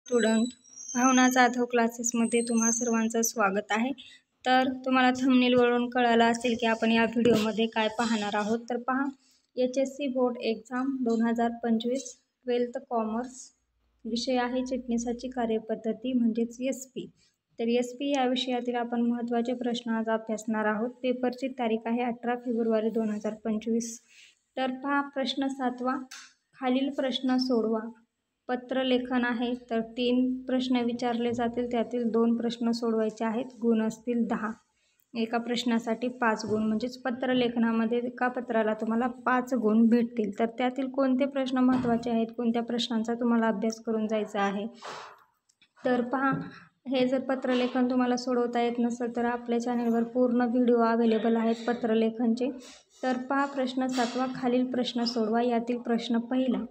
Student, भावना जाधव क्लासेसमध्ये तुम्हा सर्वांचं स्वागत आहे। तर तुम्हाला थंबनेलवरून कळालं असेल की आपण या व्हिडिओमध्ये काय पाहणार आहोत। तर पहा, HSC board exam 2025 12th commerce विषय आहे चिटणीसाची कार्यपद्धती म्हणजेच SP। तर SP या विषयातील आपण महत्त्वाचे प्रश्न आज अभ्यासणार आहोत। पेपरची तारीख आहे 18 फेब्रुवारी 2025। तर पहा, प्रश्न 7वा, खालील प्रश्न सोडवा। पत्रलेखन आहे, तर 3 प्रश्न विचारले जातील, त्यातील 2 प्रश्न सोडवायचे आहेत। गुण असतील 10, एका प्रश्नासाठी 5 गुण, म्हणजेच पत्रलेखनामध्ये एका पत्राला तुम्हाला 5 गुण भेटतील। तर त्यातील कोणते प्रश्न महत्त्वाचे आहेत, कोणत्या प्रश्नांचा तुम्हाला अभ्यास करून जायचा आहे। तर पहा, हे जर पत्रलेखन तुम्हाला सोडवता येत नसेल तर आपल्या चॅनलवर पूर्ण व्हिडिओ अवेलेबल आहेत पत्रलेखनचे। तर पहा, प्रश्न 7वा, खालील प्रश्न सोडवा। यातील प्रश्न पहिला,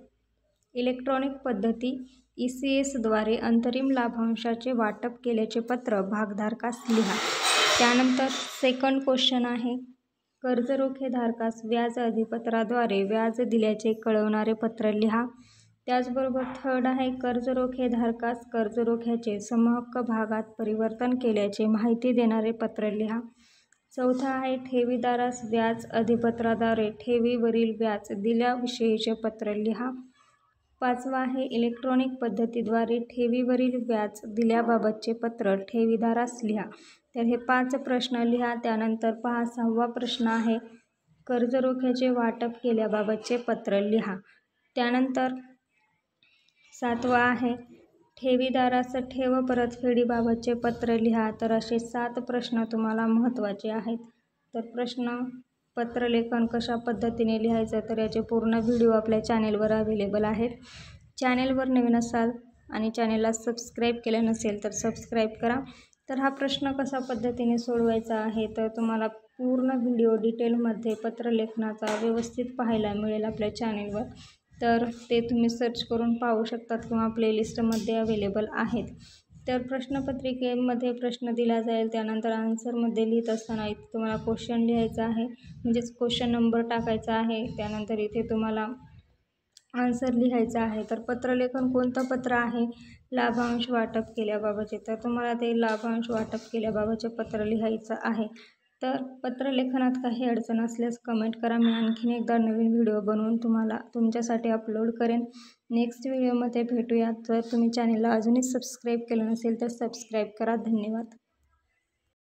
इलेक्ट्रॉनिक पद्धती ECS द्वारे अंतरिम लाभांशाचे वाटप केल्याचे पत्र भागधारकास लिहा। त्यानंतर सेकंड क्वेश्चन आहे, कर्जरोखेधारकास व्याज अधिपत्राद्वारे व्याज दिल्याचे कळवणारे पत्र लिहा। त्याचबरोबर थर्ड आहे, कर्जरोखेधारकास कर्जरोख्याचे समहक्क भागात परिवर्तन केल्याचे माहिती देणारे पत्र लिहा। चौथा आहे, ठेवीदारास व्याज अधिपत्राद्वारे ठेवीवरील व्याज दिल्याविषयीचे पत्र लिहा। 5वा आहे, इलेक्ट्रॉनिक पद्धतीद्वारे ठेवीवरील व्याज दिल्याबाबतचे पत्र ठेवीदारास लिहा। तर हे 5 प्रश्न लिहा। त्यानंतर पहा, 6वा प्रश्न आहे, कर्जरोख्याचे वाटप केल्याबाबतचे पत्र लिहा। त्यानंतर 7वा आहे, ठेवीदारास ठेव परतफेडीबाबतचे पत्र लिहा। तर असे 7 प्रश्न तुम्हाला महत्त्वाचे आहेत। तर प्रश्न पत्रलेखन कशा पद्धतीने लिहायचं, तर याचे पूर्ण व्हिडिओ आपल्या चॅनेलवर अवेलेबल आहेत। चॅनेलवर नवीन असाल आणि चॅनेलला सबस्क्राईब केलं नसेल तर सबस्क्राईब करा। तर हा प्रश्न कशा पद्धतीने सोडवायचा आहे, तर तुम्हाला पूर्ण व्हिडिओ डिटेलमध्ये पत्रलेखनाचा व्यवस्थित पाहायला मिळेल आपल्या चॅनेलवर। तर ते तुम्ही सर्च करून पाहू शकतात किंवा प्लेलिस्टमध्ये अवेलेबल आहेत। तर प्रश्नपत्रिकेमध्ये प्रश्न दिला जाईल, त्यानंतर आन्सरमध्ये लिहित असताना इथे तुम्हाला क्वेश्चन लिहायचा आहे, म्हणजेच क्वेश्चन नंबर टाकायचा आहे। त्यानंतर इथे तुम्हाला आन्सर लिहायचा आहे। तर पत्रलेखन कोणतं पत्र आहे, लाभांश वाटप केल्याबाबतचे, तर तुम्हाला ते लाभांश वाटप केल्याबाबतचे पत्र लिहायचं आहे। तर पत्रलेखनात काही अडचण असल्यास कमेंट करा, मी आणखीन एकदा नवीन व्हिडिओ बनवून तुमच्यासाठी अपलोड करेन। नेक्स्ट व्हिडिओमध्ये भेटूया। जर तुम्ही चॅनेलला अजूनही सबस्क्राईब केलं नसेल तर सबस्क्राईब करा। धन्यवाद।